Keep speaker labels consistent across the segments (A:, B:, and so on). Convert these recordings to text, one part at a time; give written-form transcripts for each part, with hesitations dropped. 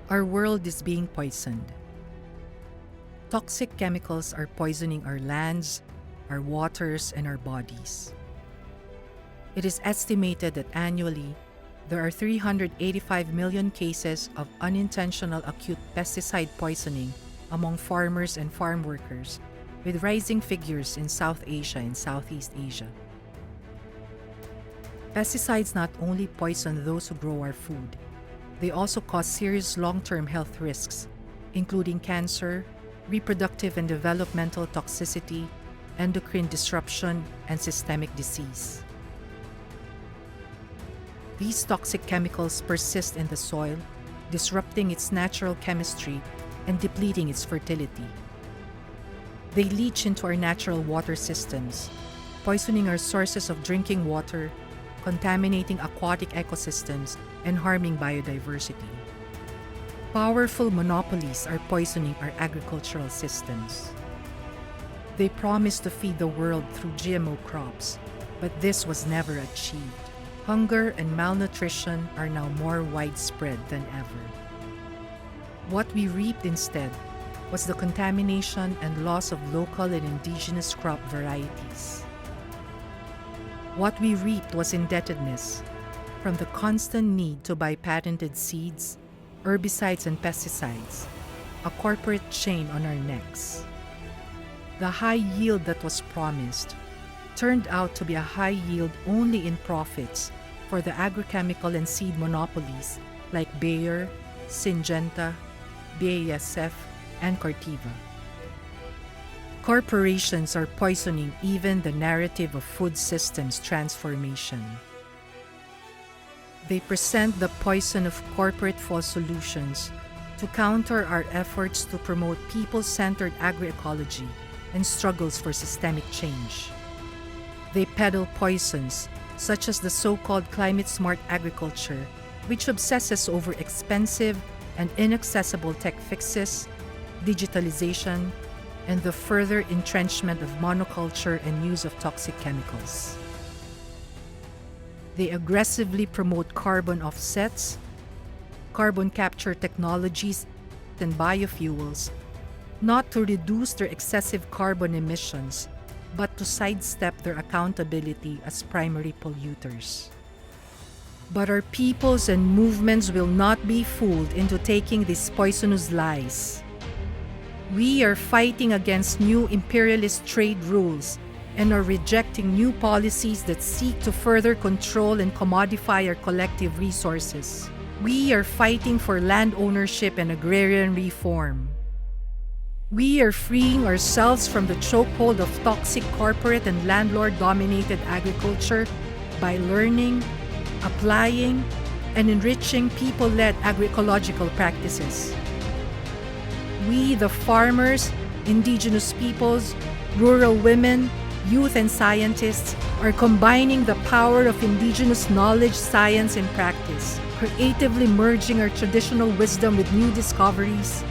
A: Our world is being poisoned. Toxic chemicals are poisoning our lands, our waters, and our bodies. It is estimated that annually, there are 385 million cases of unintentional acute pesticide poisoning among farmers and farm workers, with rising figures in South Asia and Southeast Asia. Pesticides not only poison those who grow our food, they also cause serious long-term health risks, including cancer, reproductive and developmental toxicity, endocrine disruption, and systemic disease. These toxic chemicals persist in the soil, disrupting its natural chemistry and depleting its fertility. They leach into our natural water systems, poisoning our sources of drinking water, contaminating aquatic ecosystems, and harming biodiversity. Powerful monopolies are poisoning our agricultural systems. They promised to feed the world through GMO crops, but this was never achieved. Hunger and malnutrition are now more widespread than ever. What we reaped instead was the contamination and loss of local and indigenous crop varieties. What we reaped was indebtedness, from the constant need to buy patented seeds, herbicides and pesticides, a corporate chain on our necks. The high yield that was promised turned out to be a high yield only in profits for the agrochemical and seed monopolies like Bayer, Syngenta, BASF, and Corteva. Corporations are poisoning even the narrative of food systems transformation. They present the poison of corporate false solutions to counter our efforts to promote people-centered agroecology and struggles for systemic change. They peddle poisons such as the so-called climate-smart agriculture, which obsesses over expensive and inaccessible tech fixes, digitalization, and the further entrenchment of monoculture and use of toxic chemicals. They aggressively promote carbon offsets, carbon capture technologies, and biofuels, not to reduce their excessive carbon emissions, but to sidestep their accountability as primary polluters. But our peoples and movements will not be fooled into taking these poisonous lies. We are fighting against new imperialist trade rules and are rejecting new policies that seek to further control and commodify our collective resources. We are fighting for land ownership and agrarian reform. We are freeing ourselves from the chokehold of toxic corporate and landlord-dominated agriculture by learning, applying, and enriching people-led agroecological practices. We, the farmers, indigenous peoples, rural women, youth, and scientists, are combining the power of indigenous knowledge, science, and practice, creatively merging our traditional wisdom with new discoveries,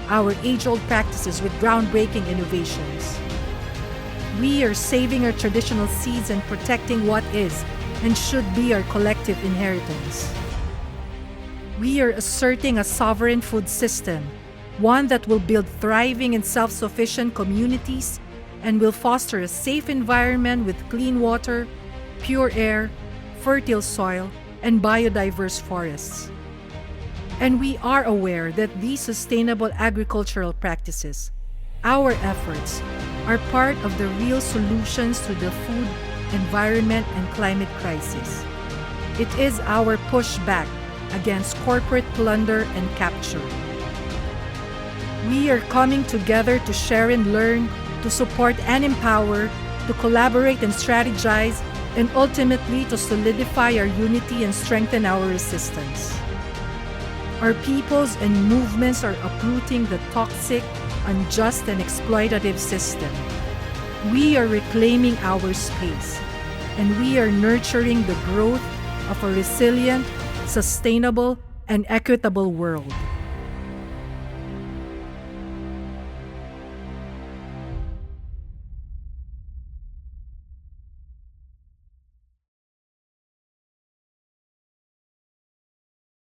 A: our age-old practices with groundbreaking innovations. We are saving our traditional seeds and protecting what is and should be our collective inheritance. We are asserting a sovereign food system, one that will build thriving and self-sufficient communities and will foster a safe environment with clean water, pure air, fertile soil, and biodiverse forests. And we are aware that these sustainable agricultural practices, our efforts, are part of the real solutions to the food, environment, and climate crisis. It is our pushback against corporate plunder and capture. We are coming together to share and learn, to support and empower, to collaborate and strategize, and ultimately to solidify our unity and strengthen our resistance. Our peoples and movements are uprooting the toxic, unjust, and exploitative system. We are reclaiming our space, and we are nurturing the growth of a resilient, sustainable, and equitable world.